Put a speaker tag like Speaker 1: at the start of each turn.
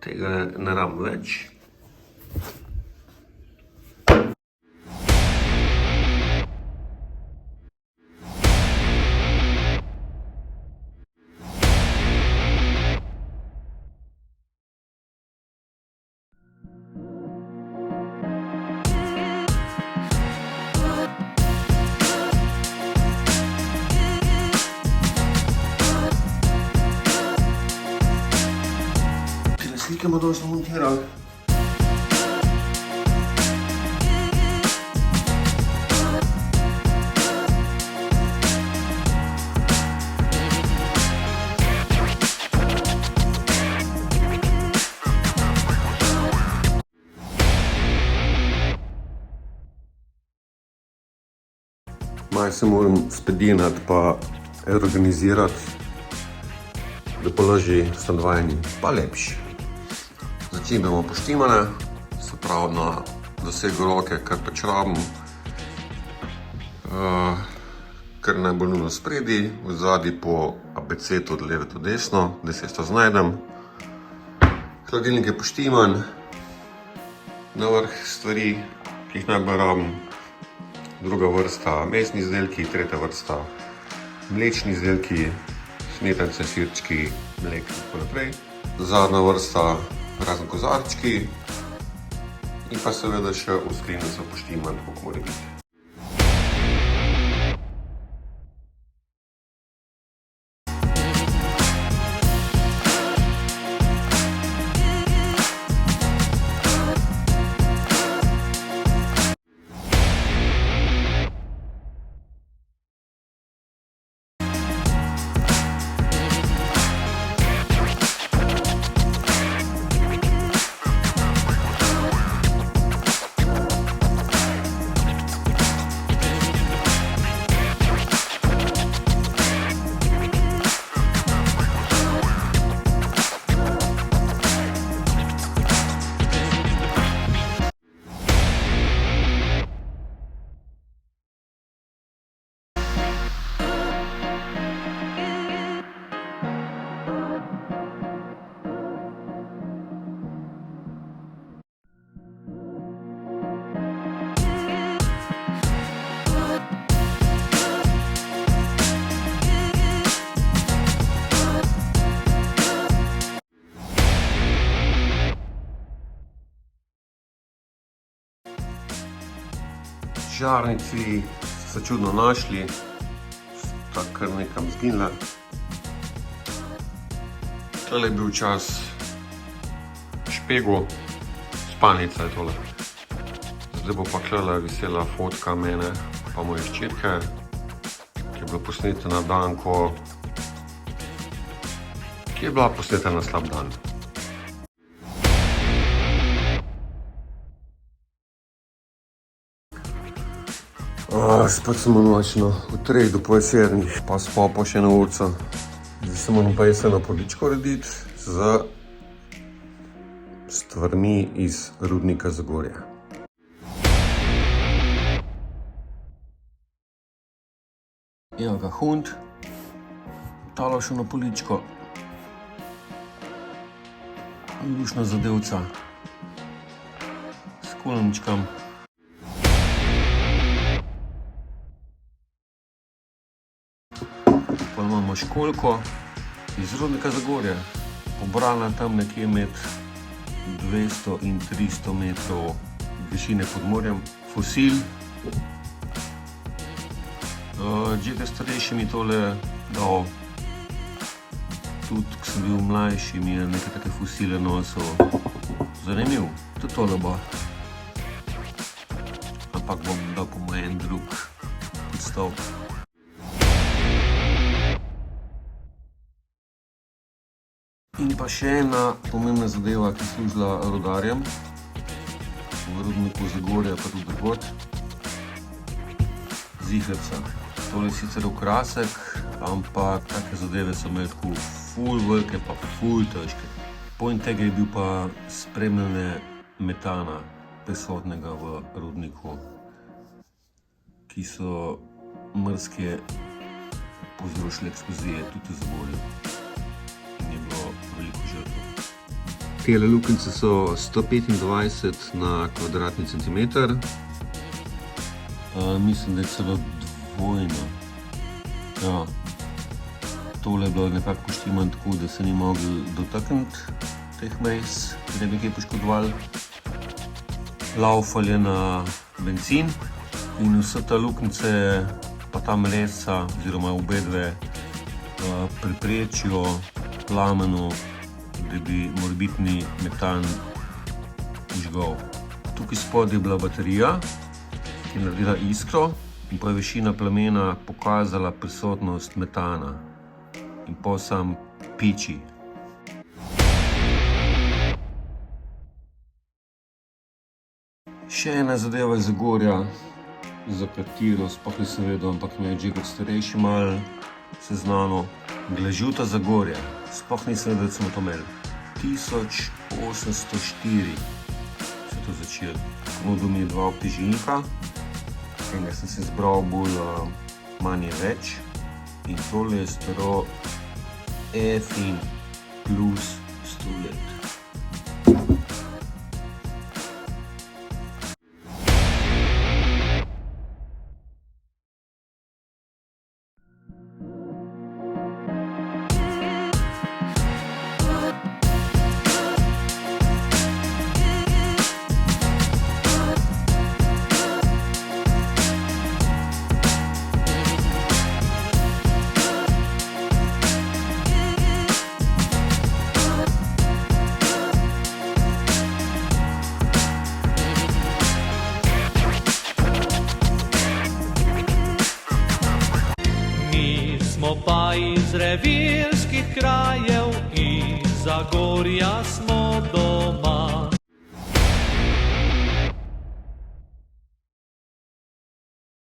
Speaker 1: Tega ne rabim več. Slike bomo dosti montirali. Malo se moram spedinati pa organizirati, da bo lažje stanovanje pa lepše. Začinimo poštimane, se pravi na dosegu roke, kar pač rabim. Kar najbolj nujno spredi, v zadnji po abecetu od leve do desno, da se to znajdem. Hladilnik je poštiman, na vrh stvari, ki jih najbolj rabim. Druga vrsta mesni izdelki, tretja vrsta mlečni izdelki, smetanice, sirčki, mlek in tako naprej. Zadnja vrsta razni kozarčki in pa seveda še v skrinjo za poštiman, kako mora biti. Žarnici so se čudno našli, sta kar nekam zginila. Tole je bil čas špegu, spalnica je tole. Zdaj bo pa tole visela fotka mene pa moje hčerke, ki je bila posneta na dan, ki je bila posneta na slab dan. Spet sem nočno, od 3 do pol 7, pa spal pa še na urco. Zdaj se moram pa jeseno poličko urediti z stvarmi iz Rudnika Zagorje. Evo ga hund, talo šel na poličko. Lušna zadevca s kulenčkom. Pa imamo školjko iz Rudnika Zagorje, pobrana tam nekje med 200 in 300 metrov višine pod morjem. Fosil. Džega starejši mi tole dal, tudi ko sem bil mlajši, mi je nekaj take fosile nosil. Zanimiv, tudi tole bo. Ampak bom dal po moj en drug podstav. In pa še ena pomembna zadeva, ki je služila rudarjem v Rudniku Zagorje pa tudi drugod. Ziherca. Tole je sicer okrasek, ampak take zadeve so imeli tako ful velike pa ful težke. Point tega je bil pa spremljanje metana prisotnega v rudniku, ki so mrzke povzročile eksplozije tudi v Zagorju. In je bilo veliko žrtev. Tele luknjice so 125 na kvadratni centimeter. Mislim, da je celo dvojno. Ja. Tole je bilo nekako poštiman tako, da se ni mogel dotakniti teh mejs, da bi kaj poškodovali. Laufal je na bencin in vse ta luknjice pa ta mreža oziroma obedve preprečijo plamenu, da bi morebitni metan vžgal. Tukaj spodaj je bila baterija, ki je naredila iskro in pa je višina plamena pokazala prisotnost metana in pa sam piči. Še ena zadeva iz Zagorja, za katero sploh nisem vedel, ampak me je že kot starejši malo seznanil. Glažuta Zagorja, sploh nisem vedel, da smo to imeli. 1804 se je to začelo. Ponudil mi je 2 obtežilnika, enega sem si izbral bolj manj je več in tole je staro fin plus 100 let.
Speaker 2: Smo pa iz revirskih krajev, iz Zagorja smo do